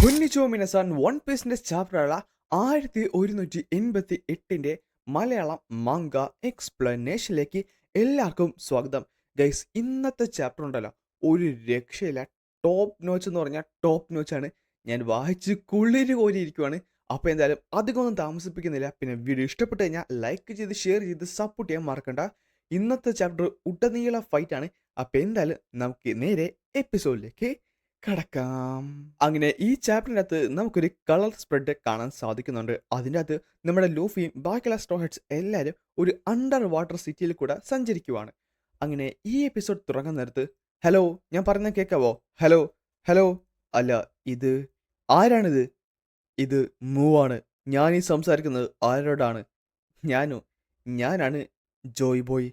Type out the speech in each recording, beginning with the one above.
കൊന്നിച്ചോ മിനസാൻ one പീസിന്റെ ചാപ്റ്ററായ 1188 Malayalam manga എക്സ്പ്ലനേഷനിലേക്ക് എല്ലാവർക്കും സ്വാഗതം. ഗൈസ്, ഇന്നത്തെ ചാപ്റ്റർ ഉണ്ടല്ലോ, ഒരു രക്ഷയില്ല. ടോപ്പ് നോച്ച് എന്ന് പറഞ്ഞാൽ ടോപ്പ് നോച്ചാണ്. ഞാൻ വായിച്ച് കുളിര് കോരിയിരിക്കുവാണ്. അപ്പോൾ എന്തായാലും അധികമൊന്നും താമസിപ്പിക്കുന്നില്ല. പിന്നെ വീഡിയോ ഇഷ്ടപ്പെട്ട് കഴിഞ്ഞാൽ ലൈക്ക് ചെയ്ത് ഷെയർ ചെയ്ത് സപ്പോർട്ട് ചെയ്യാൻ മറക്കണ്ട. ഇന്നത്തെ ചാപ്റ്റർ ഉടനീള ഫൈറ്റാണ്. അപ്പോൾ എന്തായാലും നമുക്ക് നേരെ എപ്പിസോഡിലേക്ക് കടക്കാം. അങ്ങനെ ഈ ചാപ്റ്ററിനകത്ത് നമുക്കൊരു കളർ സ്പ്രെഡ് കാണാൻ സാധിക്കുന്നുണ്ട്. അതിൻ്റെ അകത്ത് നമ്മുടെ ലൂഫിയും ബാക്കിയുള്ള സ്ട്രോ ഹെഡ്സ് എല്ലാവരും ഒരു അണ്ടർ വാട്ടർ സിറ്റിയിൽ കൂടെ സഞ്ചരിക്കുവാണ്. അങ്ങനെ ഈ എപ്പിസോഡ് തുടങ്ങുന്ന നേരത്ത് ഹലോ, ഞാൻ പറയുന്നത് കേൾക്കാവോ? Hello hello. അല്ല, ഇത് ആരാണിത്? ഇത് മൂവാണ്. ഞാൻ ഈ സംസാരിക്കുന്നത് ആരോടാണ്? ഞാനാണ് ജോയ് ബോയ്.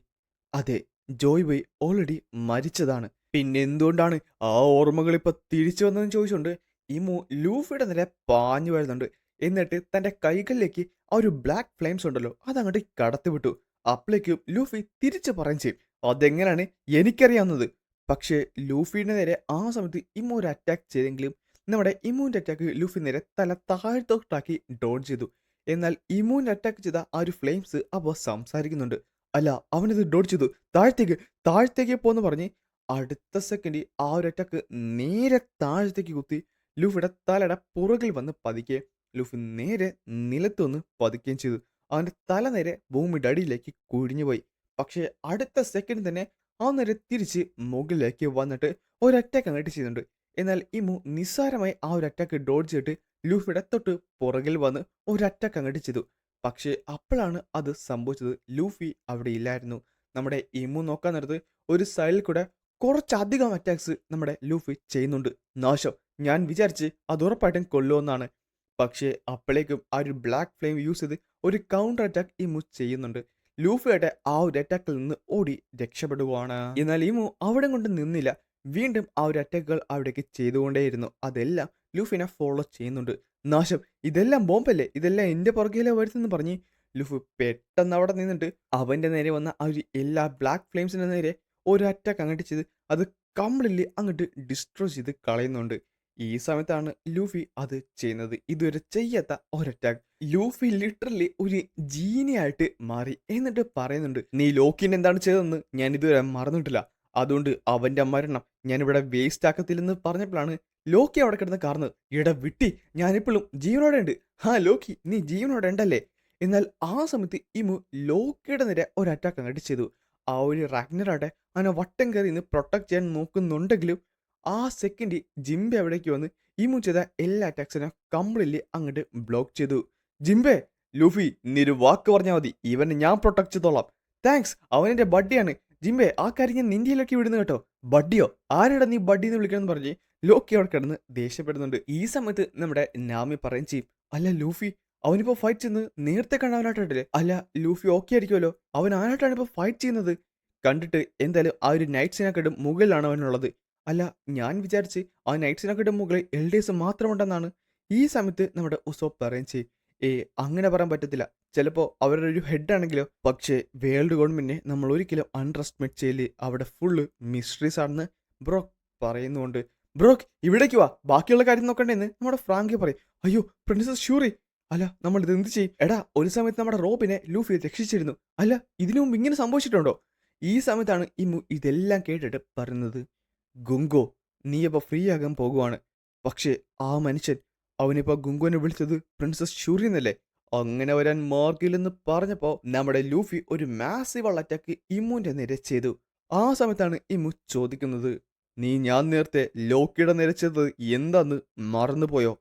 അതെ, ജോയ് ബോയ് ഓൾറെഡി മരിച്ചതാണ്. പിന്നെ എന്തുകൊണ്ടാണ് ആ ഓർമ്മകൾ ഇപ്പൊ തിരിച്ചു വന്നതെന്ന് ചോദിച്ചുകൊണ്ട് ഇമു ലൂഫിയുടെ നേരെ പാഞ്ഞു വരുന്നുണ്ട്. എന്നിട്ട് തന്റെ കൈകളിലേക്ക് ആ ഒരു ബ്ലാക്ക് ഫ്ലെയിംസ് ഉണ്ടല്ലോ അതങ്ങോട്ട് കടത്തിവിട്ടു. അപ്പോഴേക്കും ലൂഫി തിരിച്ചു പറയും ചെയ്യും, അതെങ്ങനെയാണ് എനിക്കറിയാവുന്നത്. പക്ഷേ ലൂഫിയുടെ നേരെ ആ സമയത്ത് ഇമു ഒരു അറ്റാക്ക് ചെയ്തെങ്കിലും നമ്മുടെ ഇമുവിന്റെ അറ്റാക്ക് ലൂഫി നേരെ തല താഴ്ത്തോട്ടാക്കി ഡോൺ ചെയ്തു. എന്നാൽ ഇമുവിന്റെ അറ്റാക്ക് ചെയ്ത ആ ഒരു ഫ്ലെയിംസ് അപ്പോൾ സംസാരിക്കുന്നുണ്ട്. അല്ല, അവനിത് ഡോഡ് ചെയ്തു, താഴത്തേക്ക് താഴത്തേക്ക് പോന്ന് പറഞ്ഞ് അടുത്ത സെക്കൻഡ് ആ ഒരു അറ്റാക്ക് നേരെ താഴത്തേക്ക് കുത്തി ലൂഫിയുടെ തലയുടെ പുറകിൽ വന്ന് പതിക്കെ ലൂഫി നേരെ നിലത്ത് വന്ന് പതിക്കുകയും ചെയ്തു. അവൻ്റെ തല നേരെ ഭൂമിയുടെ അടിയിലേക്ക് കുഴിഞ്ഞുപോയി. പക്ഷേ അടുത്ത സെക്കൻഡ് തന്നെ ആ നേരെ തിരിച്ച് മുകളിലേക്ക് വന്നിട്ട് ഒരു അറ്റാക്ക് അങ്ങോട്ട് ചെയ്യുന്നുണ്ട്. എന്നാൽ ഇമു നിസ്സാരമായി ആ ഒരു അറ്റാക്ക് ഡോഡ് ചെയ്തിട്ട് ലൂഫിയുടെ തൊട്ട് പുറകിൽ വന്ന് ഒരു അറ്റാക്ക് അങ്ങോട്ട് ചെയ്തു. പക്ഷേ അപ്പോഴാണ് അത് സംഭവിച്ചത്. ലൂഫി അവിടെ ഇല്ലായിരുന്നു. നമ്മുടെ ഇമു നോക്കാൻ നേരത്ത് ഒരു സൈഡിൽ കൂടെ കുറച്ചധികം അറ്റാക്സ് നമ്മുടെ ലൂഫി ചെയ്യുന്നുണ്ട്. നാശം, ഞാൻ വിചാരിച്ച് അത് ഉറപ്പായിട്ടും കൊല്ലുമെന്നാണ്. പക്ഷേ അപ്പോഴേക്കും ആ ഒരു ബ്ലാക്ക് ഫ്ലെയിം യൂസ് ചെയ്ത് ഒരു കൗണ്ടർ അറ്റാക്ക് ഇമു ചെയ്യുന്നുണ്ട്. ലൂഫിയുടെ ആ ഒരു അറ്റാക്കിൽ നിന്ന് ഓടി രക്ഷപ്പെടുകയാണ്. എന്നാൽ ഇമു അവിടെ കൊണ്ട് നിന്നില്ല. വീണ്ടും ആ ഒരു അറ്റാക്കുകൾ അവിടേക്ക് ചെയ്തുകൊണ്ടേയിരുന്നു. അതെല്ലാം ലൂഫിനെ ഫോളോ ചെയ്യുന്നുണ്ട്. നാശം, ഇതെല്ലാം ബോംബല്ലേ, ഇതെല്ലാം എന്റെ പുറകിലെ വരുന്നെന്ന് പറഞ്ഞ് ലുഫു പെട്ടെന്ന് അവിടെ നിന്നിട്ട് അവന്റെ നേരെ വന്ന ആ ഒരു എല്ലാ ബ്ലാക്ക് ഫ്ലെയിംസിന്റെ നേരെ ഒരു അറ്റാക്ക് അങ്ങോട്ട് ചെയ്ത് അത് കംപ്ലീറ്റ്ലി അങ്ങോട്ട് ഡിസ്ട്രോയ് ചെയ്ത് കളയുന്നുണ്ട്. ഈ സമയത്താണ് ലൂഫി അത് ചെയ്യുന്നത്. ഇതുവരെ ചെയ്യാത്ത ഒരു അറ്റാക്ക്. ലൂഫി ലിറ്ററലി ഒരു ജീനിയായിട്ട് മാറി. എന്നിട്ട് പറയുന്നുണ്ട്, നീ ലോക്കിന് എന്താണ് ചെയ്തതെന്ന് ഞാൻ ഇതുവരെ മറന്നിട്ടില്ല. അതുകൊണ്ട് അവന്റെ മരണം ഞാൻ ഇവിടെ വേസ്റ്റ് ആക്കത്തില്ലെന്ന് പറഞ്ഞപ്പോഴാണ് ലോക്കി അവിടെ കിടന്ന് കാർന്ന്, ഇട വിട്ടി, ഞാനിപ്പോഴും ജീവനോടെ ഉണ്ട്. ലോക്കി, നീ ജീവനോടെ ഉണ്ടല്ലേ? എന്നാൽ ആ സമയത്ത് ഇമു ലോക്കിയുടെ നേരെ ഒരു അറ്റാക്ക് അങ്ങോട്ട് ചെയ്തു. ആ ഒരു റാഗ്നറാട്ടെ അവനെ വട്ടം കയറി നിന്ന് പ്രൊട്ടക്ട് ചെയ്യാൻ നോക്കുന്നുണ്ടെങ്കിലും ആ സെക്കൻഡ് ജിംബെ അവിടേക്ക് വന്ന് ഇമു ചെയ്ത എല്ലാ അറ്റാക്സിനെ കംപ്ലീറ്റ്ലി അങ്ങോട്ട് ബ്ലോക്ക് ചെയ്തു. ജിംബെ, ലൂഫി, നീ ഒരു വാക്ക് പറഞ്ഞാൽ മതി, ഇവനെ ഞാൻ പ്രൊട്ടക്ട് ചെയ്തോളാം. താങ്ക്സ്, അവനെന്റെ ബഡ്ഡിയാണ്. ജിംബെ, ആ കാര്യം ഞാൻ നിന്റെയിലൊക്കെ വിടുന്നു കേട്ടോ. ബഡ്ഡിയോ? ആരാടാ നീ ബഡ്ഡി എന്ന് വിളിക്കണം എന്ന് പറഞ്ഞ് ലോക്കി അവിടെ കിടന്ന് ദേഷ്യപ്പെടുന്നുണ്ട്. ഈ സമയത്ത് നമ്മുടെ നാമി പറയും ചെയ്യും, അല്ല ലൂഫി, അവനിപ്പോ ഫൈറ്റ് ചെയ്യുന്നത് നേരത്തെ കണ്ടവനായിട്ടല്ലേ? അല്ല, ലൂഫി ഓക്കെ ആയിരിക്കുമല്ലോ, അവൻ ആരായിട്ടാണ് ഇപ്പൊ ഫൈറ്റ് ചെയ്യുന്നത്? കണ്ടിട്ട് എന്തായാലും ആ ഒരു നൈറ്റ് സിനാക്കട്ടും മുകളിലാണ് അവനുള്ളത്. അല്ല, ഞാൻ വിചാരിച്ച് ആ നൈറ്റ് സിനാക്കട്ടും മുകളിൽ എൽഡേഴ്സ് മാത്രമുണ്ടെന്നാണ്. ഈ സമയത്ത് നമ്മുടെ ഉസോപ്പ് പറയും ചെയ്യും, അങ്ങനെ പറയാൻ പറ്റത്തില്ല. ചിലപ്പോൾ അവരുടെ ഒരു ഹെഡ് ആണെങ്കിലോ. പക്ഷേ വേൾഡ് ഗവൺമെന്റിനെ നമ്മൾ ഒരിക്കലും അണ്ടർ എസ്റ്റിമേറ്റ് ചെയ്യില്ലേ. അവിടെ ഫുള്ള് മിസ്റ്ററീസ് ആണെന്ന് ബ്രോക്ക് പറയുന്നുണ്ട്. ബ്രോക്ക്, ഇവിടേക്ക് വാ, ബാക്കിയുള്ള കാര്യം നോക്കണ്ടേന്ന് നമ്മുടെ ഫ്രാങ്കി പറയും. അയ്യോ പ്രിൻസസ് ഷ്യൂറി, അല്ല നമ്മൾ ഇത് എന്ത് ചെയ്യും? എടാ, ഒരു സമയത്ത് നമ്മുടെ റോബിനെ ലൂഫി രക്ഷിച്ചിരുന്നു. അല്ല, ഇതിനു മുമ്പ് ഇങ്ങനെ സംഭവിച്ചിട്ടുണ്ടോ? ഈ സമയത്താണ് ഇമു ഇതെല്ലാം കേട്ടിട്ട് പറയുന്നത്, ഗുങ്കോ, നീ ഇപ്പോൾ ഫ്രീ ആകാൻ പോകുവാണ്. പക്ഷേ ആ മനുഷ്യൻ, അവനിപ്പോൾ ഗുങ്കോനെ വിളിച്ചത് പ്രിൻസസ് ഷ്യൂറി എന്നല്ലേ? അങ്ങനെ വരാൻ മാർഗില്ലെന്ന് പറഞ്ഞപ്പോൾ നമ്മുടെ ലൂഫി ഒരു മാസീവ് അറ്റാക്ക് ഇമ്മുന്റെ നേരെ ചെയ്തു. ആ സമയത്താണ് ഇമു ചോദിക്കുന്നത്, ഞാൻ നേരത്തെ ലോക്കിയുടെ നേരെ ചെയ്തത് എന്താന്ന് മറന്നുപോയോ?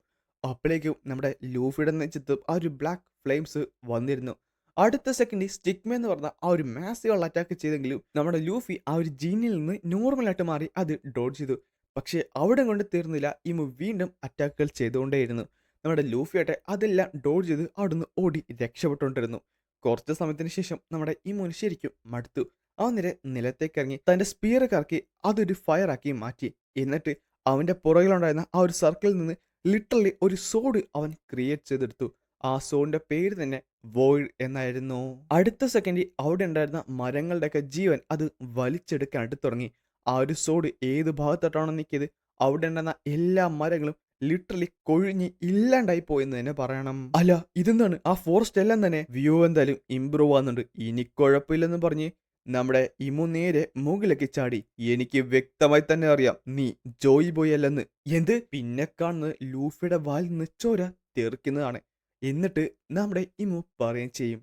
അപ്പോഴേക്കും നമ്മുടെ ലൂഫിയുടെ നെഞ്ചത്ത് ആ ഒരു ബ്ലാക്ക് ഫ്ലെയിംസ് വന്നിരുന്നു. അടുത്ത സെക്കൻഡ് സ്റ്റിക്മ എന്ന് പറഞ്ഞ ആ ഒരു മാസീവ് അറ്റാക്ക് ചെയ്തെങ്കിലും നമ്മുടെ ലൂഫി ആ ഒരു ജീനിൽ നിന്ന് നോർമലായിട്ട് മാറി അത് ഡോഡ് ചെയ്തു. പക്ഷേ അവിടെ കൊണ്ട് തീർന്നില്ല. ഇമു വീണ്ടും അറ്റാക്കുകൾ ചെയ്തുകൊണ്ടേയിരുന്നു. നമ്മുടെ ലൂഫിയാട്ടെ അതെല്ലാം ഡോഡ് ചെയ്ത് അവിടുന്ന് ഓടി രക്ഷപ്പെട്ടുകൊണ്ടിരുന്നു. കുറച്ച് സമയത്തിന് ശേഷം നമ്മുടെ ഇമുന് ശരിക്കും മടുത്തു. ആ നേരെ നിലത്തേക്ക് ഇറങ്ങി തന്റെ സ്പീർ കറക്കി അതൊരു ഫയർ ആക്കി മാറ്റി. എന്നിട്ട് അവന്റെ പുറകിലുണ്ടായിരുന്ന ആ ഒരു സർക്കിളിൽ നിന്ന് ലിറ്ററലി ഒരു സോഡ് അവൻ ക്രിയേറ്റ് ചെയ്തെടുത്തു. ആ സോഡിന്റെ പേര് തന്നെ വോയിഡ് എന്നായിരുന്നു. അടുത്ത സെക്കൻഡ് അവിടെ ഉണ്ടായിരുന്ന മരങ്ങളുടെയൊക്കെ ജീവൻ അത് വലിച്ചെടുക്കാനായിട്ട് തുടങ്ങി. ആ ഒരു സോഡ് ഏത് ഭാഗത്തോട്ടാണോ നിൽക്കിയത് അവിടെ ഉണ്ടായിരുന്ന എല്ലാ മരങ്ങളും ലിറ്ററലി കൊഴിഞ്ഞ് ഇല്ലാണ്ടായി പോയെന്ന് തന്നെ പറയണം. അല്ല ഇതെന്താണ് ആ ഫോറസ്റ്റ് എല്ലാം തന്നെ വ്യൂ എന്തായാലും ഇമ്പ്രൂവ് ആവുന്നുണ്ട്. ഇനി കുഴപ്പമില്ലെന്ന് പറഞ്ഞ് നമ്മുടെ ഇമു നേരെ മുകളിലേക്ക് ചാടി. എനിക്ക് വ്യക്തമായി തന്നെ അറിയാം നീ ജോയ് ബോയ് അല്ലെന്ന്. എന്ത്? പിന്നെ കാണുന്നത് ലൂഫിയുടെ വായിൽ നിന്ന് ചോര തെറിക്കുന്നതാണ്. എന്നിട്ട് നമ്മുടെ ഇമു പറയുകയും ചെയ്യും,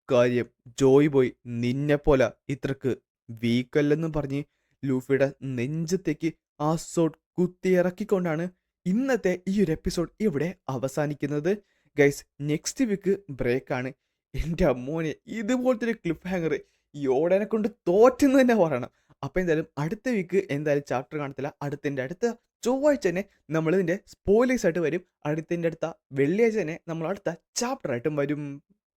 കാര്യം ജോയ് ബോയ് നിന്നെപ്പോലെ ഇത്രക്ക് വീക്കല്ലെന്ന് പറഞ്ഞ് ലൂഫിയുടെ നെഞ്ചത്തേക്ക് ആ സോഡ് കുത്തിയിറക്കിക്കൊണ്ടാണ് ഇന്നത്തെ ഈ ഒരു എപ്പിസോഡ് ഇവിടെ അവസാനിക്കുന്നത്. ഗൈസ് നെക്സ്റ്റ് വീക്ക് ബ്രേക്കാണ്. എൻ്റെ മോനെ ഇതുപോലത്തെ ഒരു ക്ലിഫ് ഹാങ്ങർ ഈ ഓടനെ കൊണ്ട് തോറ്റെന്ന് തന്നെ പറയണം. അപ്പോൾ എന്തായാലും അടുത്ത വീക്ക് എന്തായാലും ചാപ്റ്റർ കാണത്തില്ല. അടുത്ത ചൊവ്വാഴ്ച തന്നെ നമ്മളിതിൻ്റെ സ്പോയിലേഴ്സ് ആയിട്ട് വരും. അടുത്ത വെള്ളിയാഴ്ച തന്നെ നമ്മൾ അടുത്ത ചാപ്റ്റർ ആയിട്ടും വരും.